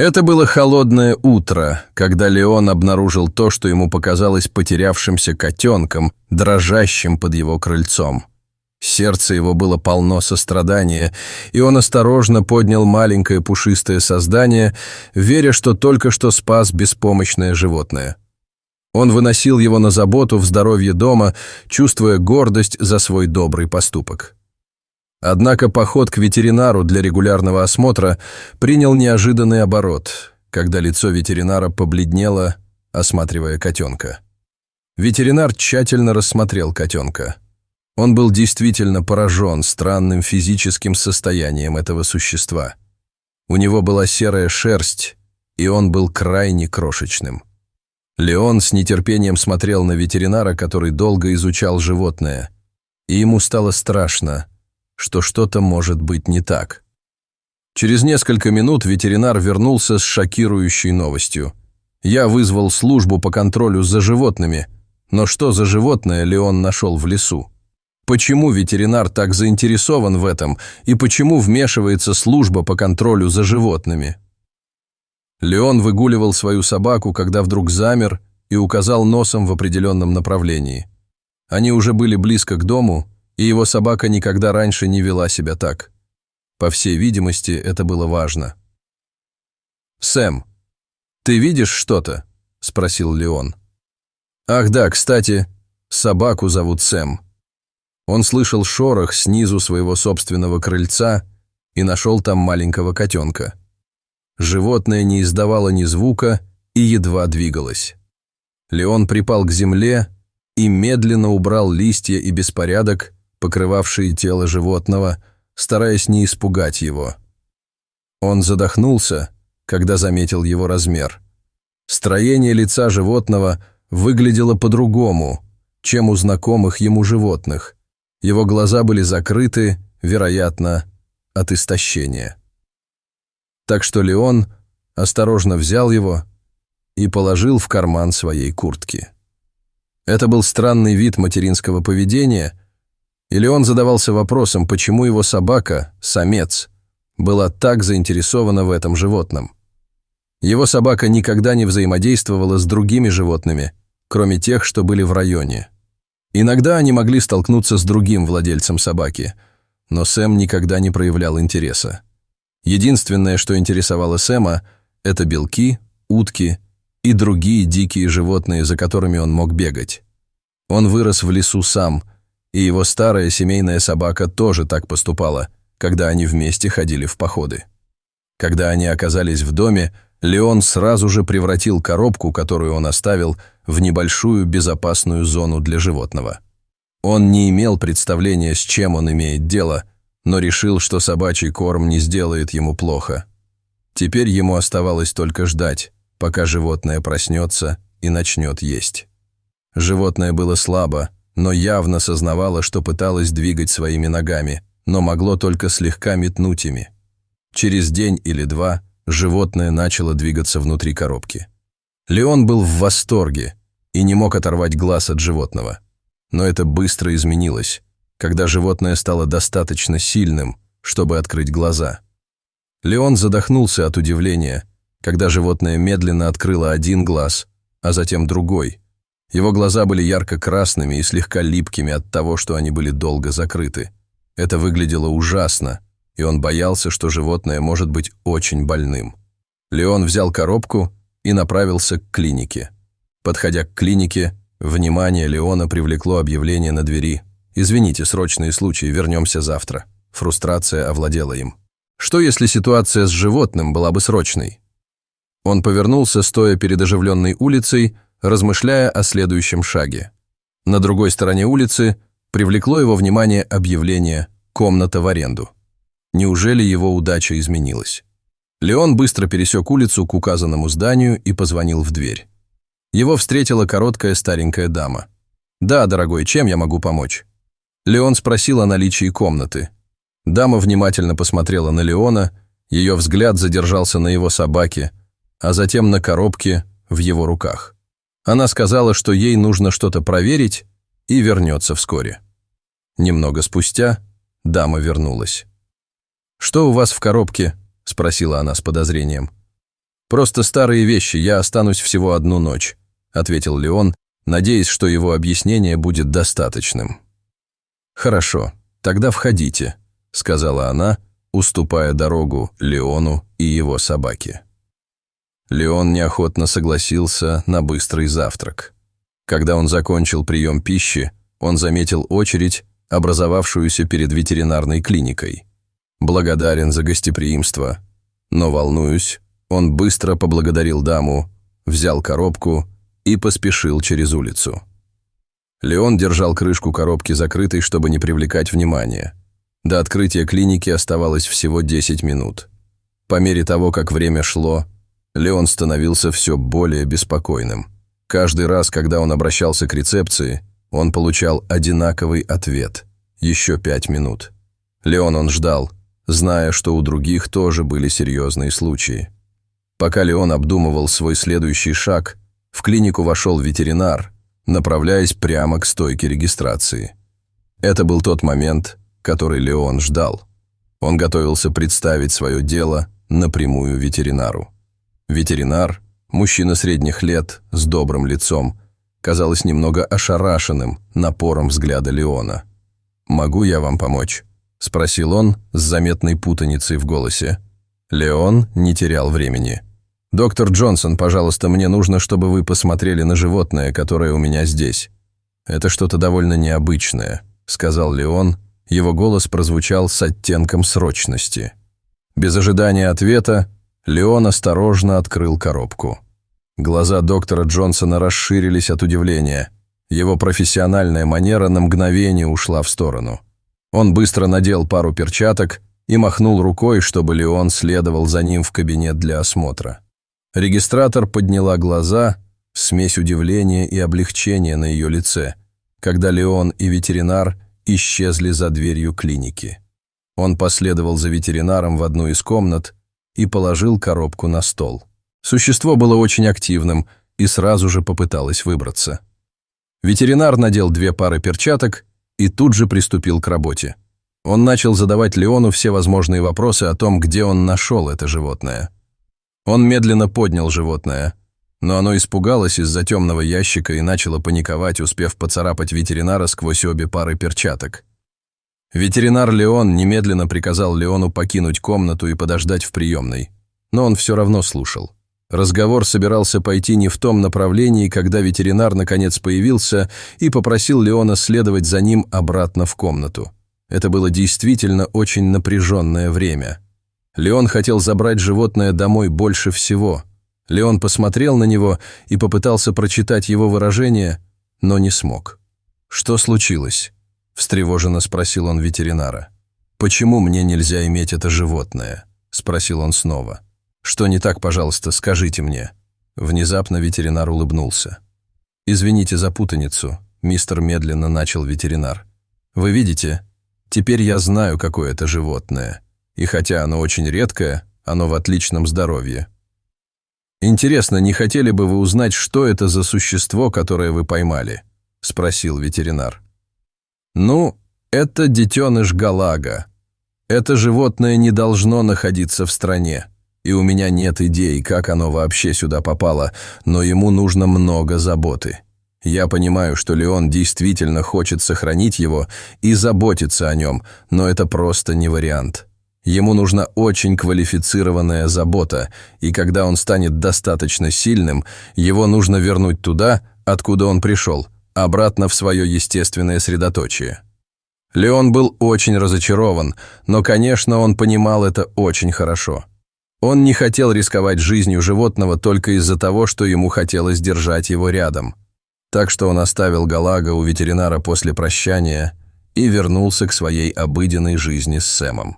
Это было холодное утро, когда Леон обнаружил то, что ему показалось потерявшимся котенком, дрожащим под его крыльцом. Сердце его было полно сострадания, и он осторожно поднял маленькое пушистое создание, веря, что только что спас беспомощное животное. Он выносил его на заботу в здоровье дома, чувствуя гордость за свой добрый поступок. Однако поход к ветеринару для регулярного осмотра принял неожиданный оборот, когда лицо ветеринара побледнело, осматривая котенка. Ветеринар тщательно рассмотрел котенка. Он был действительно поражен странным физическим состоянием этого существа. У него была серая шерсть, и он был крайне крошечным. Леон с нетерпением смотрел на ветеринара, который долго изучал животное, и ему стало страшно, что что-то может быть не так. Через несколько минут ветеринар вернулся с шокирующей новостью. Я вызвал службу по контролю за животными, но что за животное Леон нашел в лесу? Почему ветеринар так заинтересован в этом, и почему вмешивается служба по контролю за животными? Леон выгуливал свою собаку, когда вдруг замер и указал носом в определенном направлении. Они уже были близко к дому, и его собака никогда раньше не вела себя так. По всей видимости, это было важно. «Сэм, ты видишь что-то?» – спросил Леон. «Ах да, кстати, собаку зовут Сэм». Он слышал шорох снизу своего собственного крыльца и нашел там маленького котенка. Животное не издавало ни звука и едва двигалось. Леон припал к земле и медленно убрал листья и беспорядок, покрывавшие тело животного, стараясь не испугать его. Он задохнулся, когда заметил его размер. Строение лица животного выглядело по-другому, чем у знакомых ему животных. Его глаза были закрыты, вероятно, от истощения. Так что Леон осторожно взял его и положил в карман своей куртки. Это был странный вид материнского поведения, и Леон задавался вопросом, почему его собака, самец, была так заинтересована в этом животном. Его собака никогда не взаимодействовала с другими животными, кроме тех, что были в районе. Иногда они могли столкнуться с другим владельцем собаки, но Сэм никогда не проявлял интереса. Единственное, что интересовало Сэма, это белки, утки и другие дикие животные, за которыми он мог бегать. Он вырос в лесу сам, и его старая семейная собака тоже так поступала, когда они вместе ходили в походы. Когда они оказались в доме, Леон сразу же превратил коробку, которую он оставил, в небольшую безопасную зону для животного. Он не имел представления, с чем он имеет дело, но решил, что собачий корм не сделает ему плохо. Теперь ему оставалось только ждать, пока животное проснется и начнет есть. Животное было слабо, но явно сознавало, что пыталось двигать своими ногами, но могло только слегка метнуть ими. Через день или два животное начало двигаться внутри коробки. Леон был в восторге и не мог оторвать глаз от животного. Но это быстро изменилось, когда животное стало достаточно сильным, чтобы открыть глаза. Леон задохнулся от удивления, когда животное медленно открыло один глаз, а затем другой. Его глаза были ярко-красными и слегка липкими от того, что они были долго закрыты. Это выглядело ужасно, и он боялся, что животное может быть очень больным. Леон взял коробку и направился к клинике. Подходя к клинике, внимание Леона привлекло объявление на двери. «Извините, срочные случаи, вернемся завтра». Фрустрация овладела им. Что если ситуация с животным была бы срочной? Он повернулся, стоя перед оживленной улицей, размышляя о следующем шаге. На другой стороне улицы привлекло его внимание объявление «Комната в аренду». Неужели его удача изменилась? Леон быстро пересек улицу к указанному зданию и позвонил в дверь. Его встретила короткая старенькая дама. «Да, дорогой, чем я могу помочь?» Леон спросил о наличии комнаты. Дама внимательно посмотрела на Леона, ее взгляд задержался на его собаке, а затем на коробке в его руках. Она сказала, что ей нужно что-то проверить, и вернется вскоре. Немного спустя дама вернулась. «Что у вас в коробке?» – спросила она с подозрением. «Просто старые вещи, я останусь всего одну ночь», — ответил Леон, надеясь, что его объяснение будет достаточным. «Хорошо, тогда входите», — сказала она, уступая дорогу Леону и его собаке. Леон неохотно согласился на быстрый завтрак. Когда он закончил прием пищи, он заметил очередь, образовавшуюся перед ветеринарной клиникой. Благодарен за гостеприимство, но, волнуюсь, он быстро поблагодарил даму, взял коробку и поспешил через улицу. Леон держал крышку коробки закрытой, чтобы не привлекать внимания. До открытия клиники оставалось всего 10 минут. По мере того, как время шло, Леон становился все более беспокойным. Каждый раз, когда он обращался к рецепции, он получал одинаковый ответ – еще 5 минут. Он ждал, зная, что у других тоже были серьезные случаи. Пока Леон обдумывал свой следующий шаг, в клинику вошел ветеринар, направляясь прямо к стойке регистрации. Это был тот момент, который Леон ждал. Он готовился представить свое дело напрямую ветеринару. Ветеринар, мужчина средних лет, с добрым лицом, казалось немного ошарашенным напором взгляда Леона. «Могу я вам помочь?» – спросил он с заметной путаницей в голосе. Леон не терял времени. «Доктор Джонсон, пожалуйста, мне нужно, чтобы вы посмотрели на животное, которое у меня здесь. Это что-то довольно необычное», – сказал Леон. Его голос прозвучал с оттенком срочности. Без ожидания ответа Леон осторожно открыл коробку. Глаза доктора Джонсона расширились от удивления. Его профессиональная манера на мгновение ушла в сторону. Он быстро надел пару перчаток и махнул рукой, чтобы Леон следовал за ним в кабинет для осмотра. Регистратор подняла глаза, смесь удивления и облегчения на ее лице, когда Леон и ветеринар исчезли за дверью клиники. Он последовал за ветеринаром в одну из комнат и положил коробку на стол. Существо было очень активным и сразу же попыталось выбраться. Ветеринар надел 2 пары перчаток и тут же приступил к работе. Он начал задавать Леону все возможные вопросы о том, где он нашел это животное. Он медленно поднял животное, но оно испугалось из-за темного ящика и начало паниковать, успев поцарапать ветеринара сквозь обе пары перчаток. Ветеринар Леон немедленно приказал Леону покинуть комнату и подождать в приемной, но он все равно слушал. Разговор собирался пойти не в том направлении, когда ветеринар наконец появился и попросил Леона следовать за ним обратно в комнату. Это было действительно очень напряженное время. Леон хотел забрать животное домой больше всего. Леон посмотрел на него и попытался прочитать его выражение, но не смог. «Что случилось?» – встревоженно спросил он ветеринара. «Почему мне нельзя иметь это животное?» – спросил он снова. «Что не так, пожалуйста, скажите мне». Внезапно ветеринар улыбнулся. «Извините за путаницу», – мистер медленно начал ветеринар. «Вы видите, теперь я знаю, какое это животное. И хотя оно очень редкое, оно в отличном здоровье. Интересно, не хотели бы вы узнать, что это за существо, которое вы поймали?» – спросил ветеринар. «Ну, это детеныш галага. Это животное не должно находиться в стране, и у меня нет идей, как оно вообще сюда попало, но ему нужно много заботы. Я понимаю, что Леон действительно хочет сохранить его и заботиться о нем, но это просто не вариант. Ему нужна очень квалифицированная забота, и когда он станет достаточно сильным, его нужно вернуть туда, откуда он пришел, обратно в свое естественное средоточие». Леон был очень разочарован, но, конечно, он понимал это очень хорошо. Он не хотел рисковать жизнью животного только из-за того, что ему хотелось держать его рядом. Так что он оставил галага у ветеринара после прощания и вернулся к своей обыденной жизни с Сэмом.